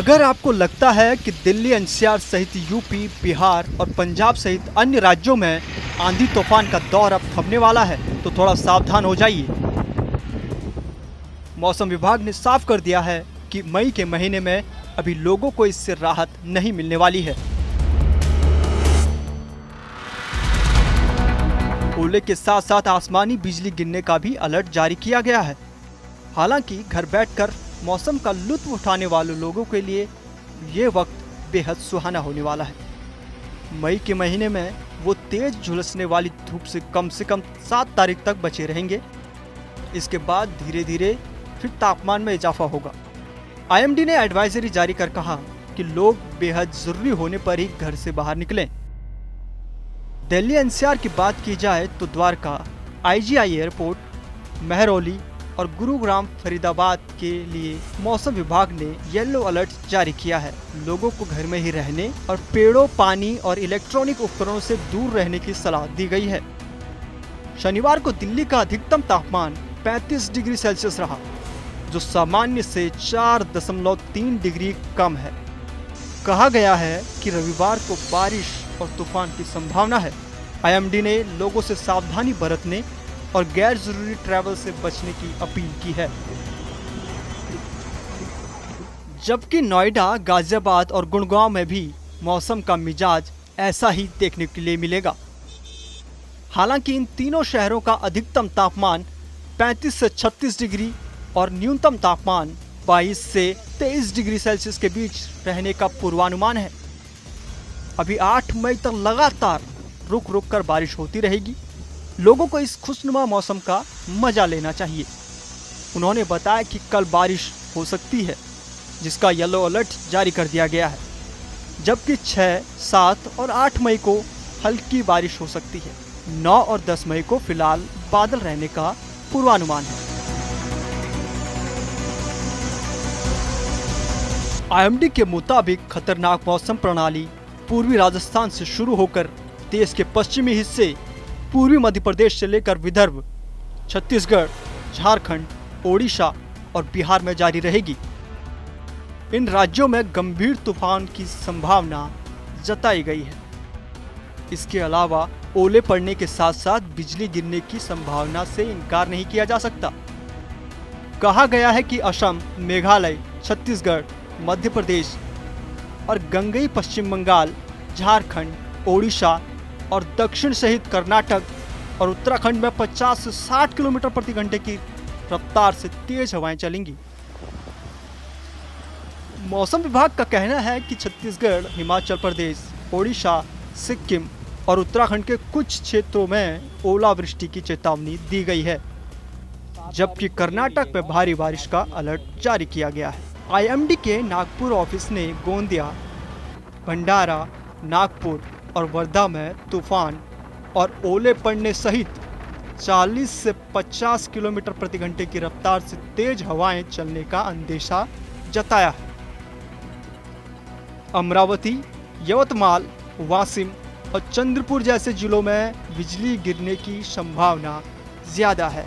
अगर आपको लगता है कि दिल्ली एनसीआर सहित यूपी, बिहार और पंजाब सहित अन्य राज्यों में आंधी तूफान का दौर अब थमने वाला है, तो थोड़ा सावधान हो जाइए। मौसम विभाग ने साफ कर दिया है कि मई के महीने में अभी लोगों को इससे राहत नहीं मिलने वाली है। ओले के साथ साथ आसमानी बिजली गिरने का भी अलर्ट जारी किया गया है। हालांकि घर बैठकर मौसम का लुत्फ उठाने वाले लोगों के लिए ये वक्त बेहद सुहाना होने वाला है। मई के महीने में वो तेज झुलसने वाली धूप से कम 7 तारीख तक बचे रहेंगे। इसके बाद धीरे धीरे फिर तापमान में इजाफा होगा। आईएमडी ने एडवाइजरी जारी कर कहा कि लोग बेहद जरूरी होने पर ही घर से बाहर निकलें। दिल्ली एनसीआर की बात की जाए तो द्वारका, आईजीआई एयरपोर्ट, महरौली और गुरुग्राम फरीदाबाद के लिए मौसम विभाग ने येलो अलर्ट जारी किया है। लोगों को घर में ही रहने और पेड़ों, पानी और इलेक्ट्रॉनिक उपकरणों से दूर रहने की सलाह दी गई है। शनिवार को दिल्ली का अधिकतम तापमान 35 डिग्री सेल्सियस रहा, जो सामान्य से 4.3 डिग्री कम है। कहा गया है कि रविवार को बारिश और तूफान की संभावना है। आईएमडी ने लोगों से सावधानी बरतने और गैर जरूरी ट्रैवल से बचने की अपील की है। जबकि नोएडा, गाजियाबाद और गुड़गांव में भी मौसम का मिजाज ऐसा ही देखने के लिए मिलेगा। हालांकि इन तीनों शहरों का अधिकतम तापमान 35 से 36 डिग्री और न्यूनतम तापमान 22 से 23 डिग्री सेल्सियस के बीच रहने का पूर्वानुमान है। अभी 8 मई तक लगातार रुक रुक कर बारिश होती रहेगी। लोगों को इस खुशनुमा मौसम का मजा लेना चाहिए। उन्होंने बताया कि कल बारिश हो सकती है, जिसका येलो अलर्ट जारी कर दिया गया है, जबकि 6, 7 और 8 मई को हल्की बारिश हो सकती है। 9 और 10 मई को फिलहाल बादल रहने का पूर्वानुमान है। आईएमडी के मुताबिक खतरनाक मौसम प्रणाली पूर्वी राजस्थान से शुरू होकर देश के पश्चिमी हिस्से, पूर्वी मध्य प्रदेश से लेकर विदर्भ, छत्तीसगढ़, झारखंड, ओडिशा और बिहार में जारी रहेगी। इन राज्यों में गंभीर तूफान की संभावना जताई गई है। इसके अलावा ओले पड़ने के साथ साथ बिजली गिरने की संभावना से इनकार नहीं किया जा सकता। कहा गया है कि असम, मेघालय, छत्तीसगढ़, मध्य प्रदेश और गंगई पश्चिम बंगाल, झारखंड, ओडिशा और दक्षिण सहित कर्नाटक और उत्तराखंड में 50 से 60 किलोमीटर प्रति घंटे की रफ्तार से तेज हवाएं चलेंगी। मौसम विभाग का कहना है कि छत्तीसगढ़, हिमाचल प्रदेश, ओडिशा, सिक्किम और उत्तराखंड के कुछ क्षेत्रों में ओलावृष्टि की चेतावनी दी गई है, जबकि कर्नाटक में भारी बारिश का अलर्ट जारी किया गया है। आईएमडी के नागपुर ऑफिस ने गोंदिया, भंडारा, नागपुर और वर्धा में तूफान और ओले पड़ने सहित 40 से 50 किलोमीटर प्रति घंटे की रफ्तार से तेज हवाएं चलने का अंदेशा जताया है। अमरावती, यवतमाल, वासिम और चंद्रपुर जैसे जिलों में बिजली गिरने की संभावना ज्यादा है।